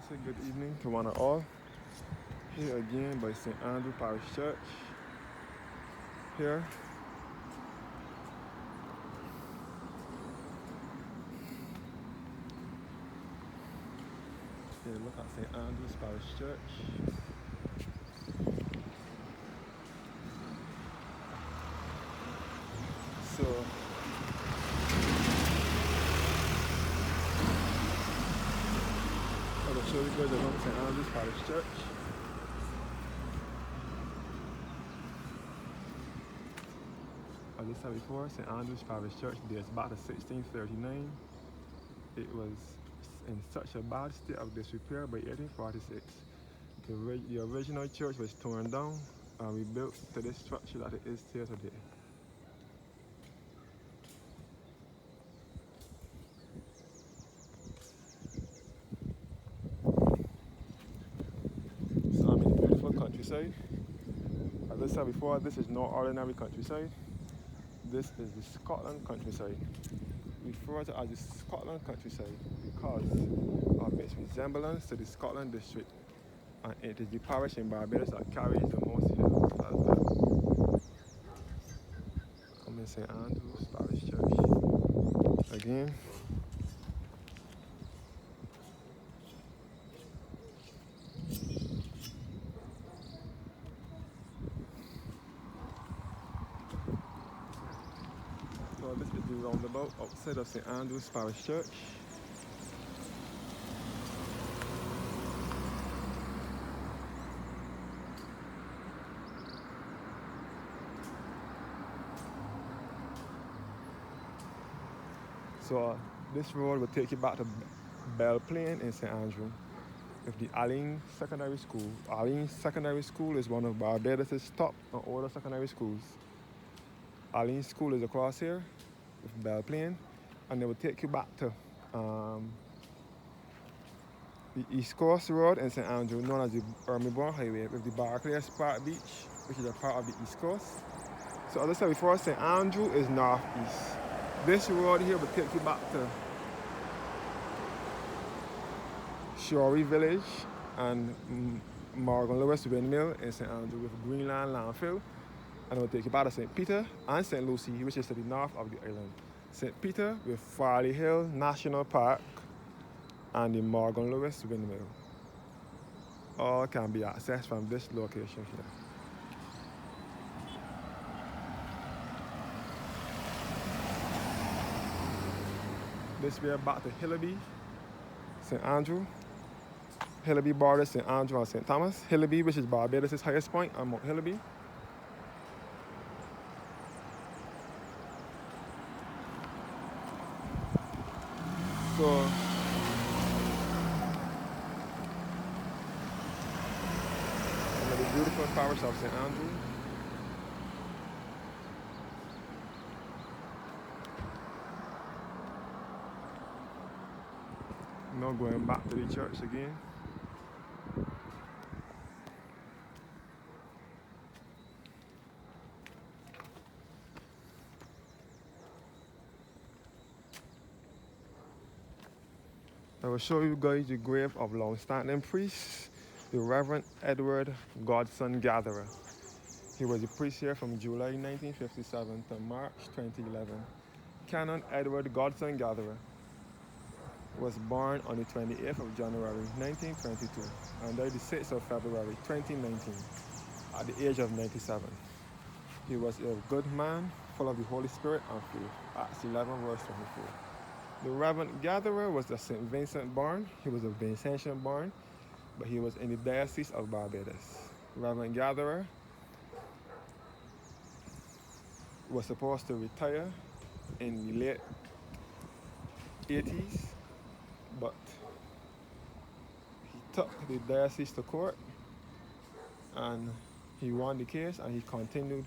say good evening to one and all. Here again by St. Andrew Parish Church. Here. Here, look at St. Andrew's Parish Church. So, I will show you guys around St. Andrew's Parish Church. As I said before, St. Andrew's Parish Church dates back to 1639. It was in such a bad state of disrepair by 1846. The original church was torn down and rebuilt to this structure that it is here today. So I'm in the beautiful countryside. As I said before, this is no ordinary countryside. This is the Scotland countryside. We refer to it as the Scotland countryside because of its resemblance to the Scotland district, and it is the parish in Barbados that carries the most hills as well. I'm in St. Andrew's Parish Church again. So this is the roundabout outside of St. Andrew's Parish Church. So this road will take you back to Bell Plain in St. Andrew with the Allen Secondary School. Allen Secondary School is one of Barbados' top and older secondary schools. Allen School is across here with Bell Plain, and they will take you back to the East Coast Road in St. Andrew, known as the Ermyborn Highway, with the Barclays Park Beach, which is a part of the East Coast. So as I said before, St. Andrew is northeast. This road here will take you back to Shorey Village and Morgan Lewis Windmill in St. Andrew with Greenland Landfill, and it will take you back to St. Peter and St. Lucie, which is to the north of the island. St. Peter with Farley Hill National Park and the Morgan Lewis Windmill. All can be accessed from this location here. This way back to Hillaby, St. Andrew. Hillaby borders St. Andrew and St. Thomas. Hillaby, which is Barbados' highest point, on Mount Hillaby. So, another beautiful parish of St. Andrew. Now going back to the church again. I will show you guys the grave of long-standing priest, the Reverend Edward Godson Gatherer. He was a priest here from July 1957 to March 2011. Canon Edward Godson Gatherer was born on the 28th of January 1922 and died the 6th of February 2019 at the age of 97. He was a good man, full of the Holy Spirit and faith. Acts 11 verse 24. The Reverend Gatherer was a St. Vincent born. He was a Vincentian born, but he was in the Diocese of Barbados. Reverend Gatherer was supposed to retire in the late 80s, but he took the diocese to court and he won the case, and he continued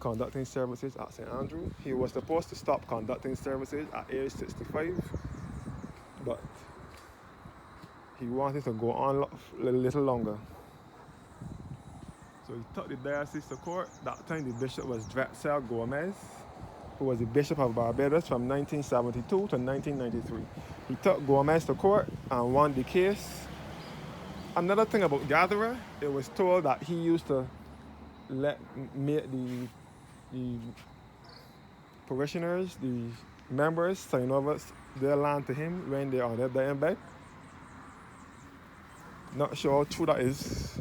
conducting services at St. Andrew. He was supposed to stop conducting services at age 65, but he wanted to go on a little longer. So he took the diocese to court. That time the bishop was Drexel Gomez, who was the Bishop of Barbados from 1972 to 1993. He took Gomez to court and won the case, Another thing about Gatherer, it was told that he used to let make the parishioners, the members, sign over their land to him when they're on their dying bed. Not sure how true that is.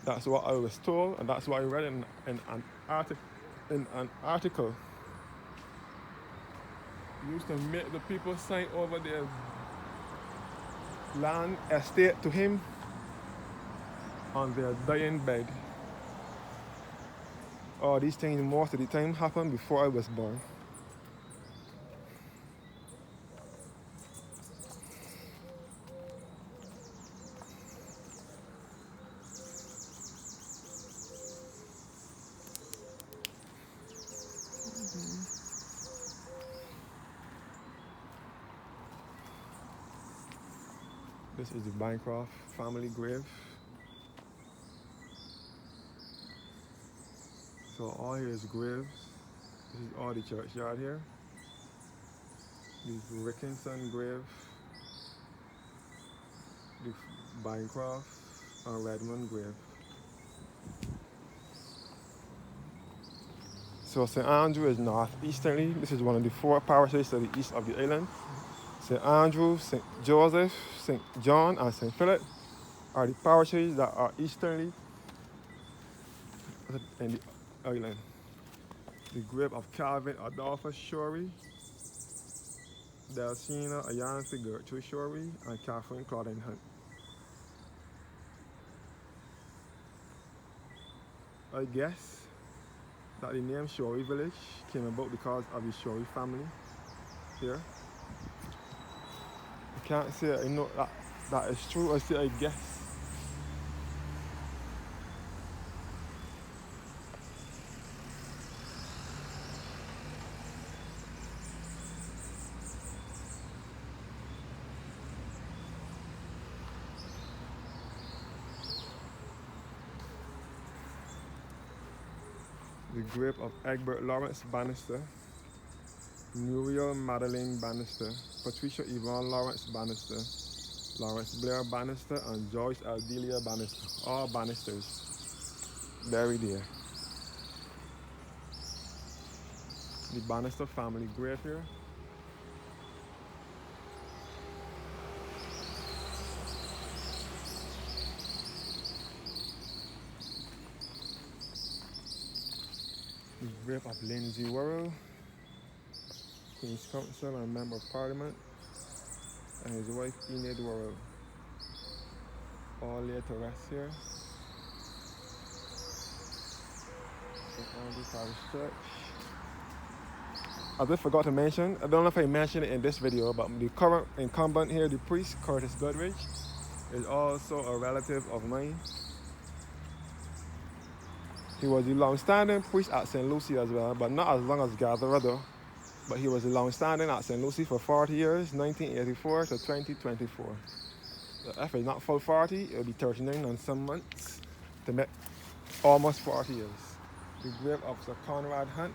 That's what I was told, and that's what I read in an article. He used to make the people sign over their land estate to him on their dying bed. All these things most of the time happened before I was born. This is the Bancroft family grave. So all here is graves. This is all the churchyard here. The Rickinson grave, the Bancroft and Redmond grave. So St. Andrew is northeasterly. This is one of the 4 parishes to the east of the island. St. Andrew, St. Joseph, St. John, and St. Philip are the parishes that are easterly in the island. The grave of Calvin Adolphus Shorey, Delcina Ayanthi Gertrude Shorey, and Catherine Claudine Hunt. I guess that the name Shorey Village came about because of the Shorey family here. I can't say I know that is true. I say I guess. The grave of Egbert Lawrence Bannister, Muriel Madeline Bannister, Patricia Yvonne Lawrence Bannister, Lawrence Blair Bannister, and Joyce Aldelia Bannister, all Bannisters buried here. The Bannister family grave here. The grave of Lindsay Worrell, Queen's Counsel and Member of Parliament, and his wife Enid Worrell. All laid to rest here. St. Andrew Parish Church. I just forgot to mention, I don't know if I mentioned it in this video, but the current incumbent here, the priest, Curtis Goodrich, is also a relative of mine. He was the long-standing priest at St. Lucy as well, but not as long as Gatherer though. But he was the long-standing at St. Lucy for 40 years, 1984 to 2024. So if it's not full 40, it'll be 39 and some months to make almost 40 years. The grave of Sir Conrad Hunt,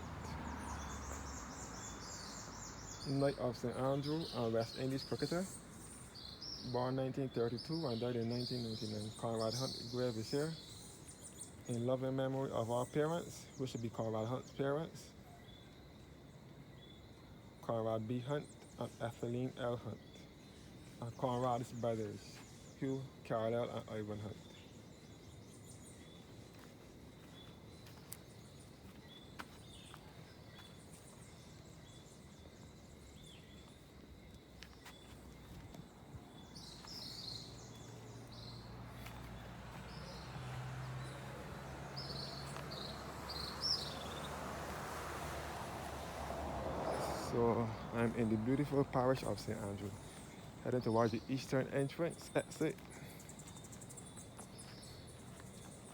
Knight of St. Andrew and West Indies cricketer, born 1932 and died in 1999. Conrad Hunt grave is here, in loving memory of our parents, which should be Conrad Hunt's parents, Conrad B. Hunt and Ethelene L. Hunt, and Conrad's brothers, Hugh, Carlisle, and Ivan Hunt. So I'm in the beautiful parish of St. Andrew, heading towards the eastern entrance exit.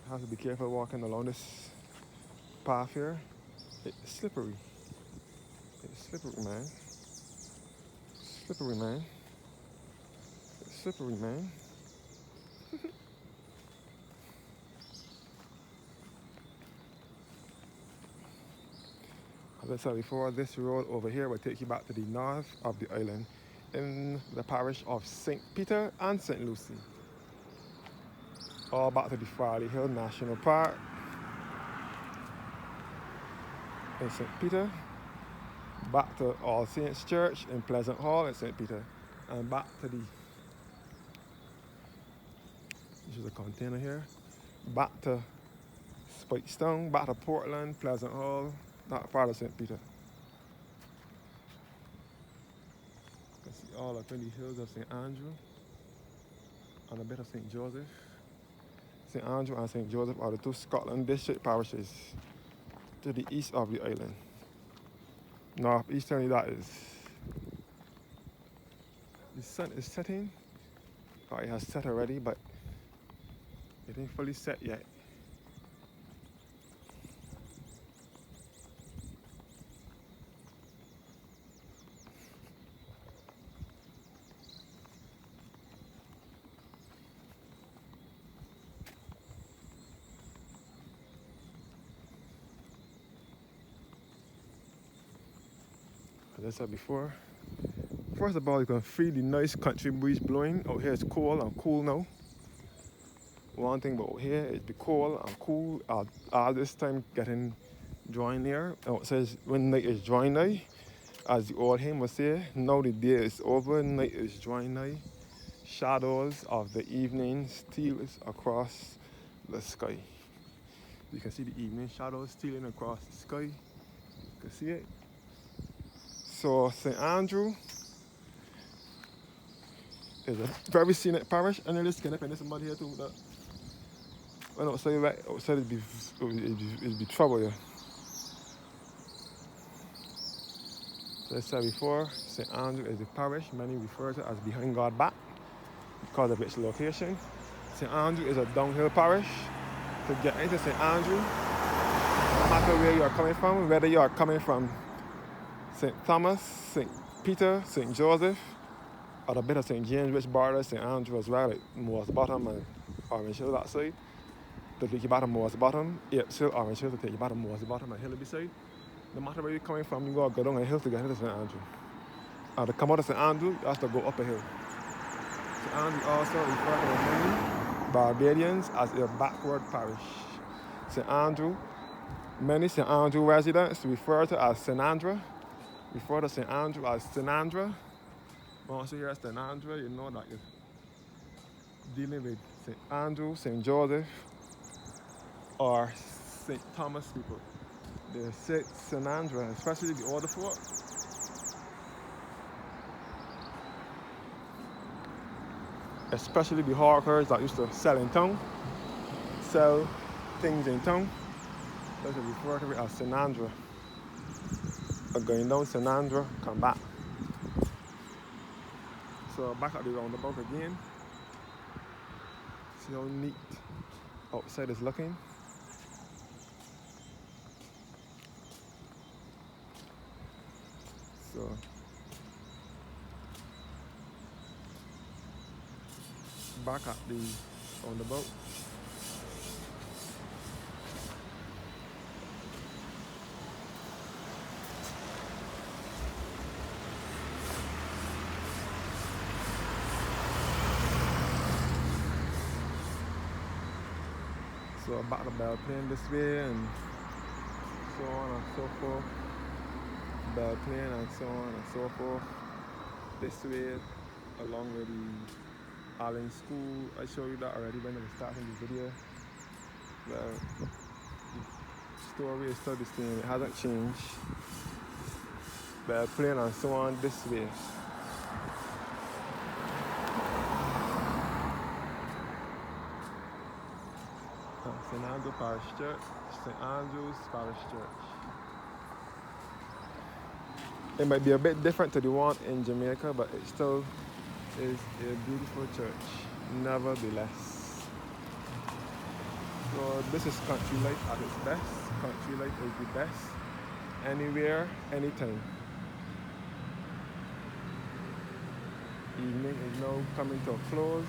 I have to be careful walking along this path here. It's slippery. It's slippery, man. Slippery, man. It's slippery, man. As I said before, this road over here will take you back to the north of the island. in the parish of St. Peter and St. Lucie. All back to the Farley Hill National Park in St. Peter, back to All Saints Church in Pleasant Hall in St. Peter, and back to the, this is a container here, back to Spikestone, back to Portland, Pleasant Hall, that part of St. Peter. You can see all up in the hills of St. Andrew and a bit of St. Joseph. St. Andrew and St. Joseph are the two Scotland district parishes to the east of the island. Northeasterly, that is. The sun is setting, or it has set already, but it ain't fully set yet. As I said before, first of all, you can feel the nice country breeze blowing. Out here it's cold and cool now. One thing about here is be cold and cool all this time getting drawing near. It says when night is drawing nigh, as the old hymn will say, now the day is over, night is drawing nigh. Shadows of the evening steals across the sky. You can see the evening shadows stealing across the sky. You can see it. So St. Andrew is a very scenic parish, and let's get up in this mud here too. That when outside, right outside, it'd be trouble here. So as I said before, St. Andrew is the parish many refer to as behind God's back because of its location. St. Andrew is a downhill parish. To get into St. Andrew, no matter where you are coming from, whether you are coming from St. Thomas, St. Peter, St. Joseph, or a bit of St. James, which borders St. Andrew as well, like Moore's Bottom and Orange Hill that side. To take you back to Moore's Bottom, Apes Hill, Orange Hill, to take you back to Moore's Bottom and Hillaby side. No matter where you're coming from, you gotta go down a hill to get into St. Andrew. Or to come out of St. Andrew, you have to go up a hill. St. Andrew also referred to many Barbadians as a backward parish. St. Andrew, many St. Andrew residents refer to as Sinandra. Refer to St. Andrew as Sinandra. Once you hear St. Andrew, you know that you're dealing with St. Andrew, St. Joseph, or St. Thomas people. They say Sinandra, especially the older folk. Especially the hawkers that used to sell in town, sell things in town. They refer to it as Sinandra. Going down Sinandra, come back. So back at the roundabout again. See how neat outside is looking. So back at the roundabout. So back the bell plane this way and so on and so forth. Bell plane and so on and so forth. This way along with the Allen School. I showed you that already when I was starting the video. The story is still the same, it hasn't changed. Bell plane and so on this way. St. Andrew Parish Church, St. Andrew's Parish Church. It might be a bit different to the one in Jamaica, but it still is a beautiful church, nevertheless. So this is country life at its best. Country life is the best, anywhere, anytime. Evening is now coming to a close.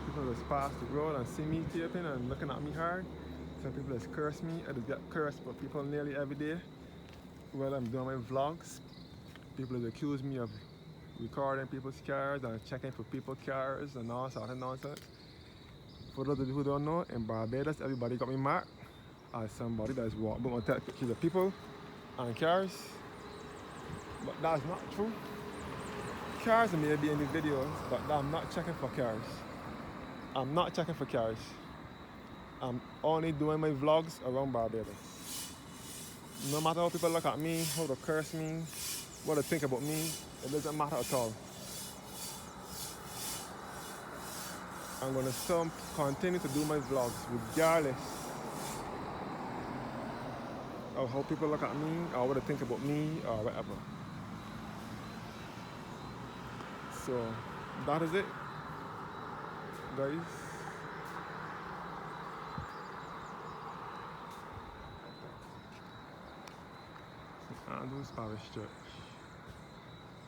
People just pass the road and see me taping and looking at me hard. Some people just curse me. I just get cursed by people nearly every day while I'm doing my vlogs. People just accuse me of recording people's cars and checking for people's cars and all sorts of nonsense. For those of you who don't know, in Barbados, everybody got me marked as somebody that's walking on take pictures of people and cars. But that's not true. Cars may be in the videos, but I'm not checking for cars. I'm not checking for cars. I'm only doing my vlogs around Barbados. No matter how people look at me, how they curse me, what they think about me, it doesn't matter at all. I'm going to still continue to do my vlogs regardless of how people look at me or what they think about me or whatever. So that is it, guys. St. Andrew's Parish Church.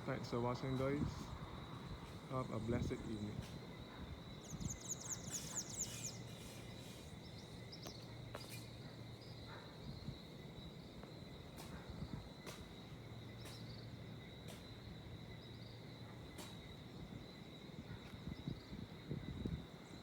Thanks for watching, guys. Have a blessed evening.